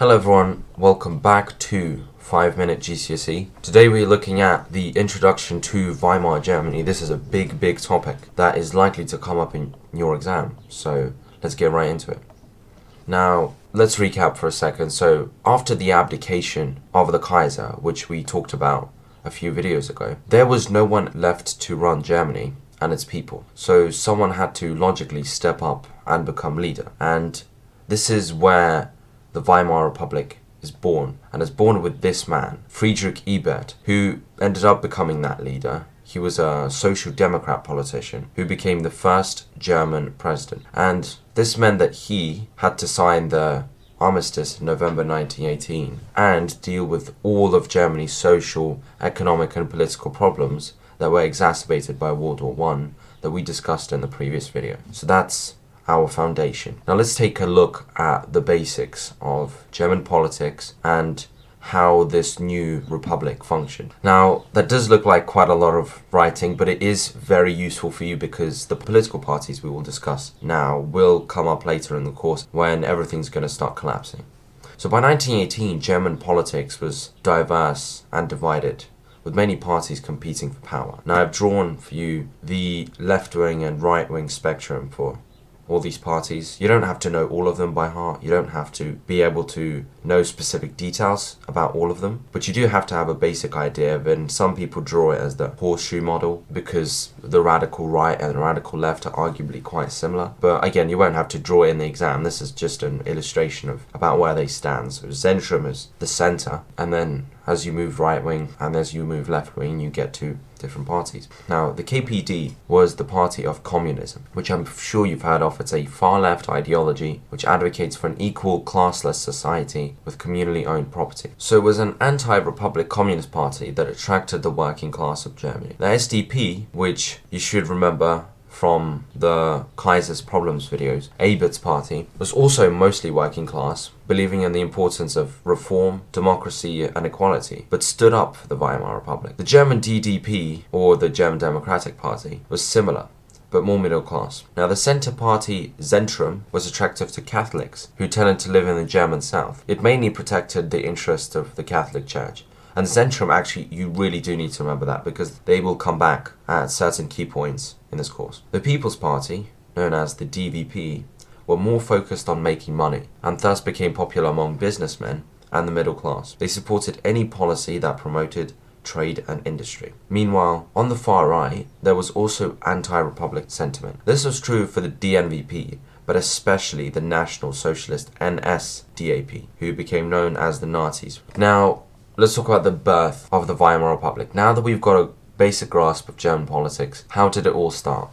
Hello everyone, welcome back to 5-Minute GCSE. Today we're looking at the introduction to Weimar Germany. This is a big topic that is likely to come up in your exam, so let's get right into it. Now, let's recap for a second. So, after the abdication of the Kaiser, which we talked about a few videos ago, there was no one left to run Germany and its people. So someone had to logically step up and become leader. And this is where the Weimar Republic is born, and is born with this man, Friedrich Ebert, who ended up becoming that leader. He was a social democrat politician who became the first German president. And this meant that he had to sign the armistice in November 1918 and deal with all of Germany's social, economic and political problems that were exacerbated by World War I that we discussed in the previous video. So that's our foundation. Now let's take a look at the basics of German politics and how this new republic functioned. Now that does look like quite a lot of writing, but it is very useful for you because the political parties we will discuss now will come up later in the course when everything's going to start collapsing. So by 1918, German politics was diverse and divided, with many parties competing for power. Now I've drawn for you the left-wing and right-wing spectrum for all these parties. You don't have to know all of them by heart. You don't have to be able to know specific details about all of them, but you do have to have a basic idea of it. And some people draw it as the horseshoe model because the radical right and the radical left are arguably quite similar. But again, you won't have to draw it in the exam. This is just an illustration of about where they stand. So Zentrum is the center, and then as you move right wing and as you move left wing, you get to different parties. Now, the KPD was the party of communism, which I'm sure you've heard of. It's a far-left ideology which advocates for an equal, classless society with communally owned property. So it was an anti-republic communist party that attracted the working class of Germany. The SDP, which you should remember from the Kaiser's Problems videos, Ebert's party, was also mostly working class, believing in the importance of reform, democracy and equality, but stood up for the Weimar Republic. The German DDP, or the German Democratic Party, was similar, but more middle class. Now the centre party Zentrum was attractive to Catholics who tended to live in the German south. It mainly protected the interests of the Catholic Church. And Zentrum, actually, you really do need to remember that because they will come back at certain key points in this course. The People's Party, known as the DVP, were more focused on making money and thus became popular among businessmen and the middle class. They supported any policy that promoted trade and industry. Meanwhile, on the far right, there was also anti-republic sentiment. This was true for the DNVP, but especially the National Socialist NSDAP, who became known as the Nazis. Now, let's talk about the birth of the Weimar Republic. Now that we've got a basic grasp of German politics, how did it all start?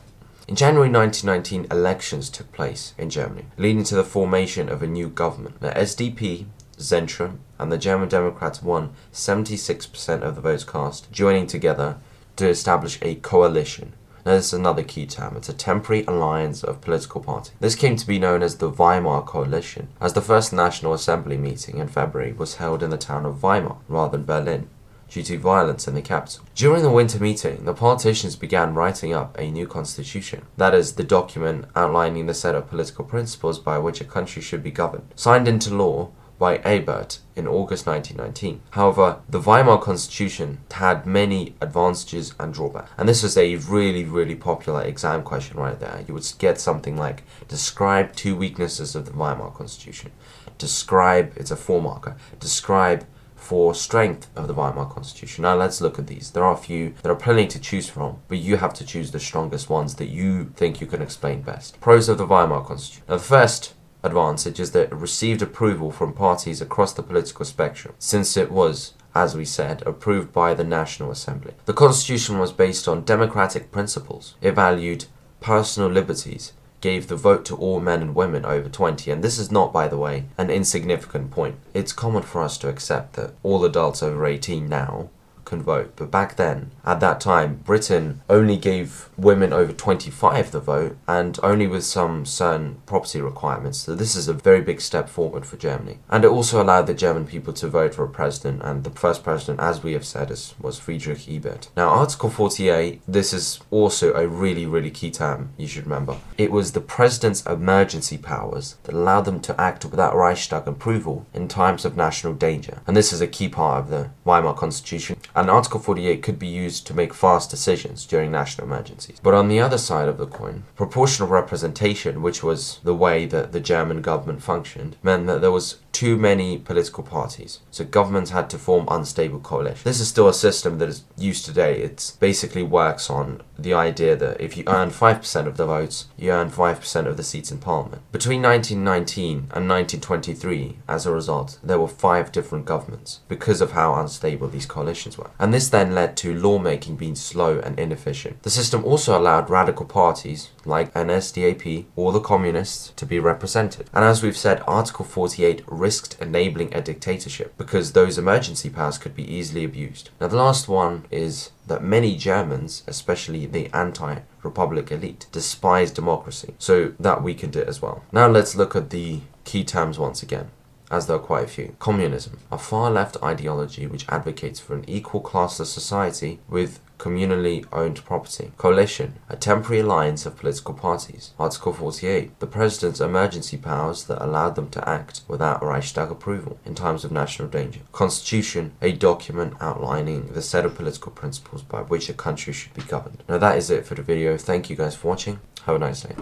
In January 1919, elections took place in Germany, leading to the formation of a new government. The SDP, Zentrum, and the German Democrats won 76% of the votes cast, joining together to establish a coalition. Now this is another key term. It's a temporary alliance of political parties. This came to be known as the Weimar Coalition, as the first National Assembly meeting in February was held in the town of Weimar rather than Berlin, due to violence in the capital. During the winter meeting, the politicians began writing up a new constitution. That is, the document outlining the set of political principles by which a country should be governed, signed into law by Ebert in August 1919. However, the Weimar Constitution had many advantages and drawbacks. And this was a really popular exam question right there. You would get something like, describe 2 weaknesses of the Weimar Constitution. Describe, it's a 4-marker, describe 4 strengths of the Weimar Constitution. Now let's look at these. There are a few, there are plenty to choose from, but you have to choose the strongest ones that you think you can explain best. Pros of the Weimar Constitution. Now the first advantage is that it received approval from parties across the political spectrum, since it was, as we said, approved by the National Assembly. The Constitution was based on democratic principles. It valued personal liberties, gave the vote to all men and women over 20, and this is not, by the way, an insignificant point. It's common for us to accept that all adults over 18 now can vote. But back then, at that time, Britain only gave women over 25 the vote, and only with some certain property requirements. So this is a very big step forward for Germany. And it also allowed the German people to vote for a president, and the first president, as we have said, was Friedrich Ebert. Now, Article 48, this is also a really key term you should remember. It was the president's emergency powers that allowed them to act without Reichstag approval in times of national danger. And this is a key part of the Weimar Constitution. And Article 48 could be used to make fast decisions during national emergencies. But on the other side of the coin, proportional representation, which was the way that the German government functioned, meant that there was too many political parties. So governments had to form unstable coalitions. This is still a system that is used today. It basically works on the idea that if you earn 5% of the votes, you earn 5% of the seats in parliament. Between 1919 and 1923, as a result, there were 5 different governments because of how unstable these coalitions were. And this then led to lawmaking being slow and inefficient. The system also allowed radical parties like NSDAP or the communists to be represented. And as we've said, Article 48 risked enabling a dictatorship because those emergency powers could be easily abused. Now the last one is that many Germans, especially the anti-republic elite, despise democracy, so that weakened it as well. Now let's look at the key terms once again, as there are quite a few. Communism, a far-left ideology which advocates for an equal classless society with communally owned property. Coalition, a temporary alliance of political parties. Article 48, the president's emergency powers that allowed them to act without Reichstag approval in times of national danger. Constitution, a document outlining the set of political principles by which a country should be governed. Now that is it for the video. Thank you guys for watching. Have a nice day.